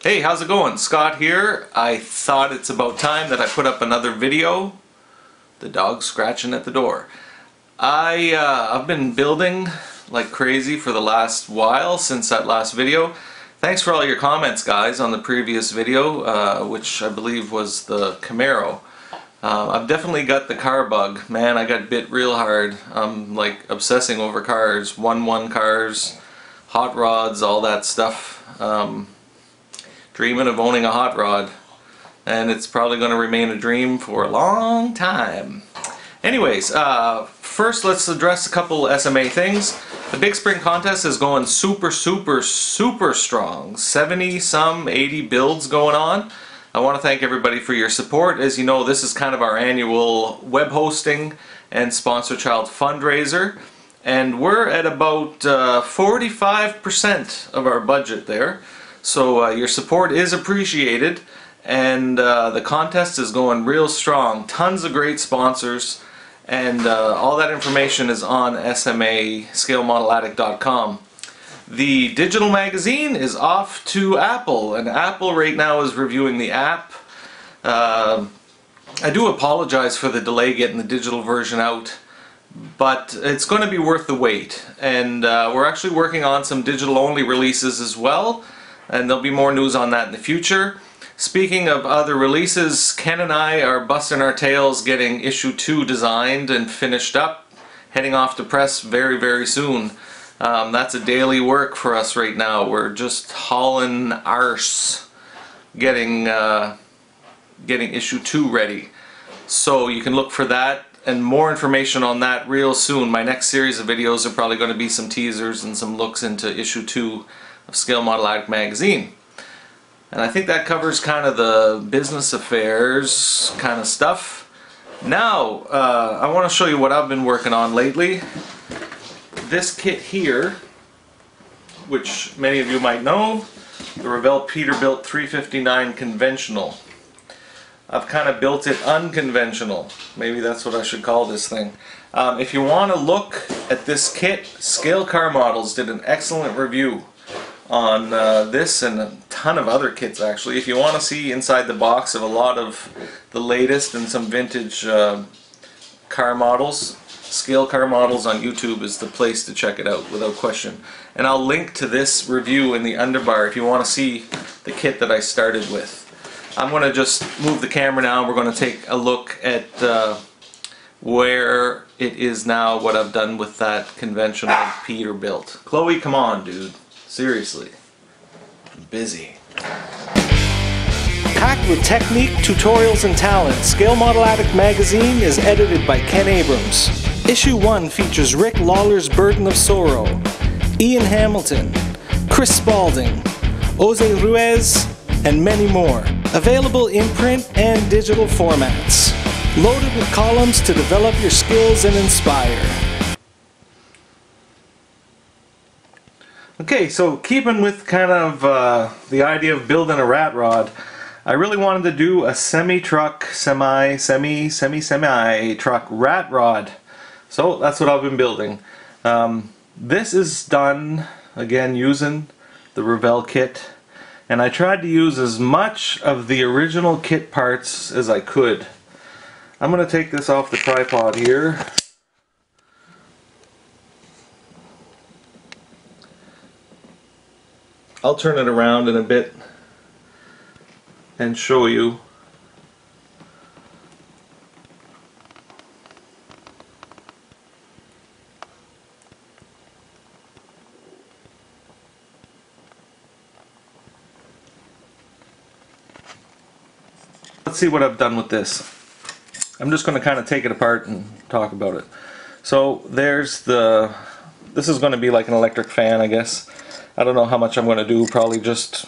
Hey, how's it going? Scott here. I thought it's about time that I put up another video. The dog's scratching at the door. I've been building like crazy for the last while since that last video. Thanks for all your comments, guys, on the previous video, which I believe was the Camaro. I've definitely got the car bug. Man, I got bit real hard. I'm like obsessing over cars, 1-1 cars, hot rods, all that stuff. Dreaming of owning a hot rod, and it's probably going to remain a dream for a long time. Anyways, first let's address a couple SMA things. The Big Spring Contest is going super strong. 70 some 80 builds going on. I want to thank everybody for your support. As you know, this is kind of our annual web hosting and sponsor child fundraiser, and we're at about 45% of our budget there. So your support is appreciated, and the contest is going real strong. Tons of great sponsors, and all that information is on SMAScaleModelAddict.com. The digital magazine is off to Apple, and Apple right now is reviewing the app. I do apologize for the delay getting the digital version out, but it's going to be worth the wait. And we're actually working on some digital-only releases as well, and there'll be more news on that in the future. Speaking of other releases, Ken and I are busting our tails getting issue 2 designed and finished up, heading off to press very soon. That's a daily work for us right now. We're just hauling arse getting issue 2 ready. So you can look for that and more information on that real soon. My next series of videos are probably going to be some teasers and some looks into issue 2 of Scale Model Addict magazine. And I think that covers kind of the business affairs kind of stuff. Now, I want to show you what I've been working on lately. This kit here, which many of you might know, the Revell Peterbilt 359 conventional. I've kind of built it unconventional. Maybe that's what I should call this thing. If you want to look at this kit, Scale Car Models did an excellent review on this and a ton of other kits actually. If you want to see inside the box of a lot of the latest and some vintage car models, Scale Car Models on YouTube is the place to check it out without question. And I'll link to this review in the underbar if you want to see the kit that I started with. I'm going to just move the camera now. We're going to take a look at where it is now, what I've done with that conventional Peterbilt. Chloe, come on, dude. Seriously. I'm busy. Packed with technique, tutorials, and talent, Scale Model Addict magazine is edited by Ken Abrams. Issue 1 features Rick Lawler's Burden of Sorrow, Ian Hamilton, Chris Spalding, Jose Ruiz, and many more. Available in print and digital formats. Loaded with columns to develop your skills and inspire. Okay, so keeping with kind of the idea of building a rat rod, I really wanted to do a semi-truck rat rod. So that's what I've been building. This is done, again, using the Revell kit. And I tried to use as much of the original kit parts as I could. I'm going to take this off the tripod here. I'll turn it around in a bit and show you. Let's see what I've done with this. I'm just going to kind of take it apart and talk about it. So there's this is going to be like an electric fan, I guess. I don't know how much I'm going to do, probably just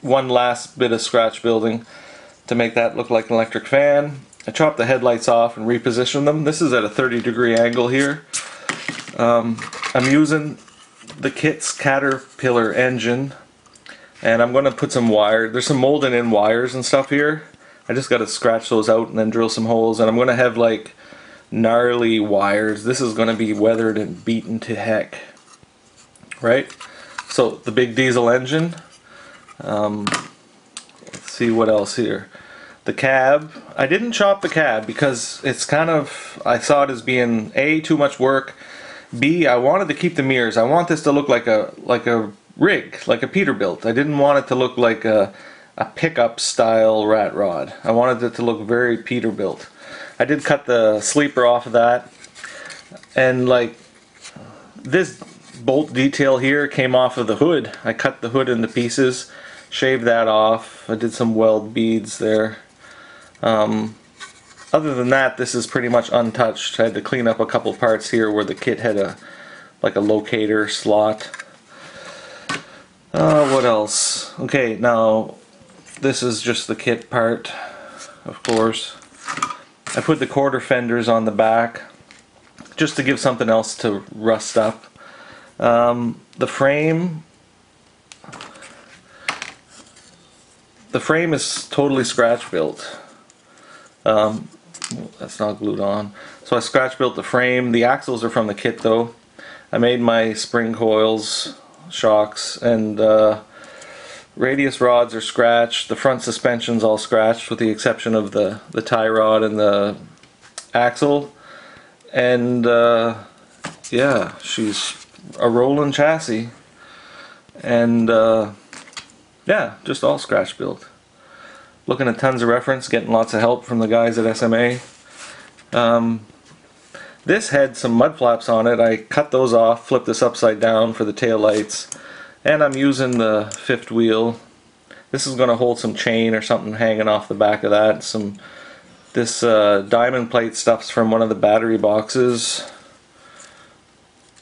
one last bit of scratch building to make that look like an electric fan. I chopped the headlights off and repositioned them. This is at a 30-degree angle here. I'm using the kit's Caterpillar engine, and I'm going to put some wire. There's some molded in wires and stuff here. I just got to scratch those out and then drill some holes, and I'm going to have like gnarly wires. This is going to be weathered and beaten to heck, right? So the big diesel engine, see what else here. The cab, I didn't chop the cab because it's kind of, I saw it as being A, too much work, B, I wanted to keep the mirrors. I want this to look like a rig, like a Peterbilt. I didn't want it to look like a pickup style rat rod. I wanted it to look very Peterbilt. I did cut the sleeper off of that, and like this bolt detail here came off of the hood. I cut the hood into pieces, shaved that off. I did some weld beads there. Other than that, this is pretty much untouched. I had to clean up a couple parts here where the kit had a locator slot. What else? Okay, now this is just the kit part, of course. I put the quarter fenders on the back just to give something else to rust up. The frame is totally scratch built. That's not glued on. So I scratch built the frame. The axles are from the kit though. I made my spring coils, shocks, and radius rods are scratched. The front suspension's all scratched with the exception of the tie rod and the axle. And yeah, she's a rolling chassis. And yeah, just all scratch built. Looking at tons of reference, getting lots of help from the guys at SMA. This had some mud flaps on it. I cut those off, flipped this upside down for the tail lights, and I'm using the fifth wheel. This is going to hold some chain or something hanging off the back of that. This diamond plate stuff's from one of the battery boxes.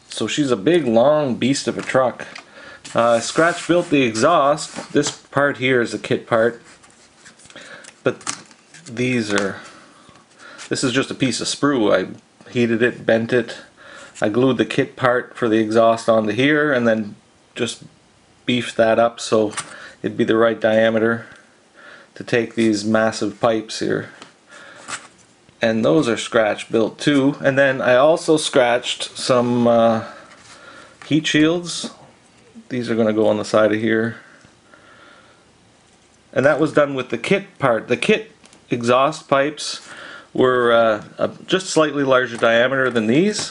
So she's a big long beast of a truck. Scratch built the exhaust. This part here is a kit part. But this is just a piece of sprue. I heated it, bent it. I glued the kit part for the exhaust onto here and then just beefed that up so it'd be the right diameter to take these massive pipes here. And those are scratch built too. And then I also scratched some heat shields. These are going to go on the side of here. And that was done with the kit part. The kit exhaust pipes were just slightly larger diameter than these.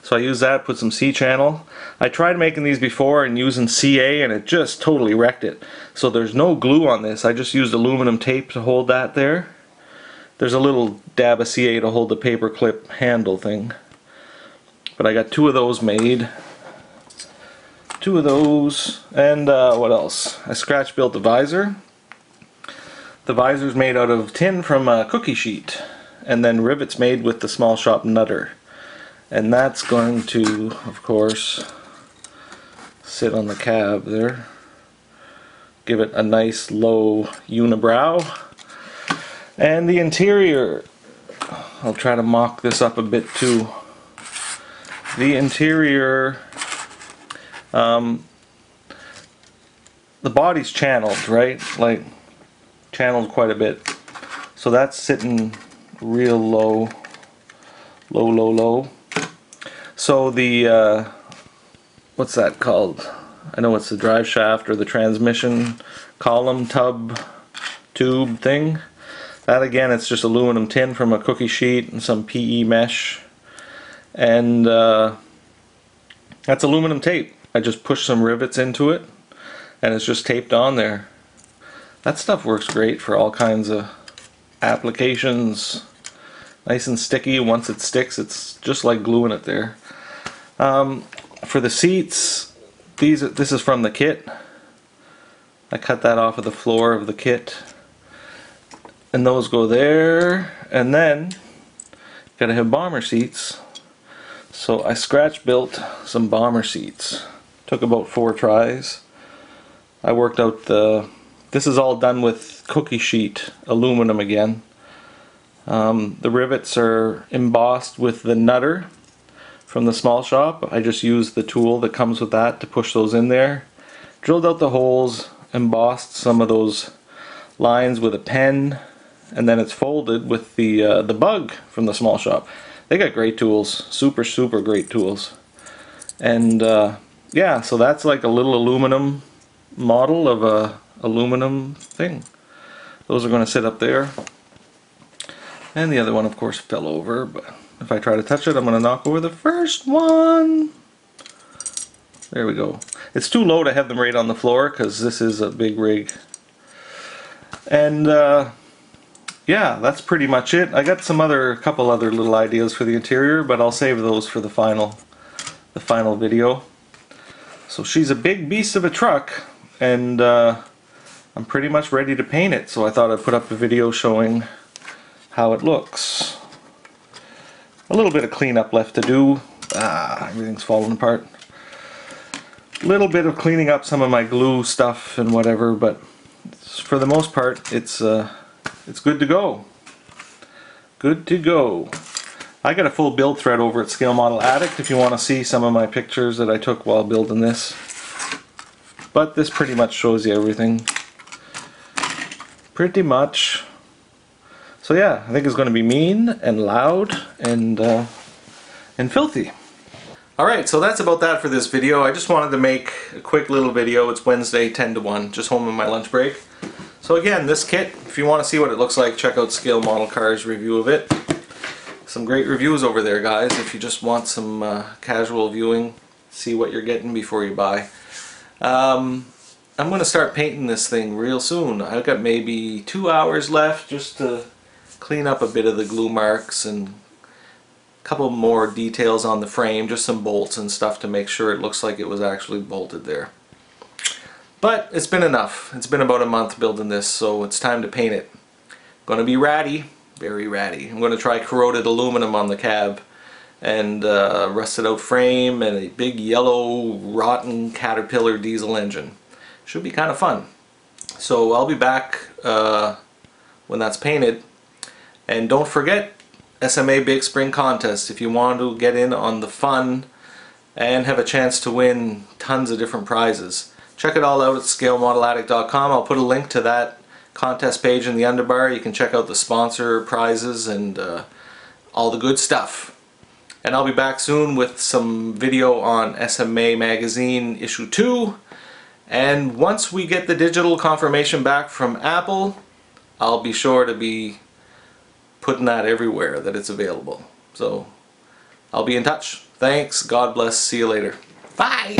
So I used that, put some C-channel. I tried making these before and using CA and it just totally wrecked it. So there's no glue on this. I just used aluminum tape to hold that there. There's a little dab of CA to hold the paper clip handle thing. But I got two of those made. Two of those. And what else? I scratch built the visor. The visor's made out of tin from a cookie sheet, and then rivets made with the small shop nutter. And that's going to, of course, sit on the cab there. Give it a nice low unibrow. And the interior, I'll try to mock this up a bit too. The interior, the body's channeled, right? Like, channeled quite a bit. So that's sitting real low. Low. So the, what's that called? I know it's the drive shaft or the transmission column tube thing. That again, it's just aluminum tin from a cookie sheet and some PE mesh. And that's aluminum tape. I just pushed some rivets into it and it's just taped on there. That stuff works great for all kinds of applications. Nice and sticky. Once it sticks, it's just like gluing it there. For the seats, this is from the kit. I cut that off of the floor of the kit. And those go there. And then, gotta have bomber seats. So I scratch built some bomber seats. Took about 4 tries. I worked out this is all done with cookie sheet aluminum again. The rivets are embossed with the nutter from the small shop. I just used the tool that comes with that to push those in there. Drilled out the holes, embossed some of those lines with a pen, and then it's folded with the bug from the small shop. They got great tools, super great tools. And yeah, so that's like a little aluminum model of a aluminum thing. Those are going to sit up there. And the other one, of course, fell over, but if I try to touch it, I'm going to knock over the first one. There we go. It's too low to have them right on the floor because this is a big rig. And yeah, that's pretty much it. I got a couple other little ideas for the interior, but I'll save those for the final video. So she's a big beast of a truck, and I'm pretty much ready to paint it. So I thought I'd put up a video showing how it looks. A little bit of cleanup left to do. Everything's falling apart. A little bit of cleaning up some of my glue stuff and whatever, but for the most part, it's good to go. Good to go. I got a full build thread over at Scale Model Addict if you want to see some of my pictures that I took while building this. But this pretty much shows you everything. Pretty much. So yeah, I think it's going to be mean and loud and filthy. Alright, so that's about that for this video. I just wanted to make a quick little video. It's Wednesday, 10 to 1, just home on my lunch break. So again, this kit, if you want to see what it looks like, check out Scale Model Car's review of it. Some great reviews over there, guys, if you just want some casual viewing, see what you're getting before you buy. I'm going to start painting this thing real soon. I've got maybe 2 hours left just to clean up a bit of the glue marks and couple more details on the frame, just some bolts and stuff to make sure it looks like it was actually bolted there. But it's been enough. It's been about a month building this, so it's time to paint it. Gonna be ratty, very ratty. I'm gonna try corroded aluminum on the cab and rusted out frame and a big yellow rotten Caterpillar diesel engine. Should be kind of fun. So I'll be back when that's painted. And don't forget, SMA Big Spring Contest if you want to get in on the fun and have a chance to win tons of different prizes. Check it all out at ScaleModelAddict.com. I'll put a link to that contest page in the underbar. You can check out the sponsor prizes and all the good stuff. And I'll be back soon with some video on SMA Magazine issue 2. And once we get the digital confirmation back from Apple, I'll be sure to be putting that everywhere that it's available. So I'll be in touch. Thanks. God bless. See you later. Bye.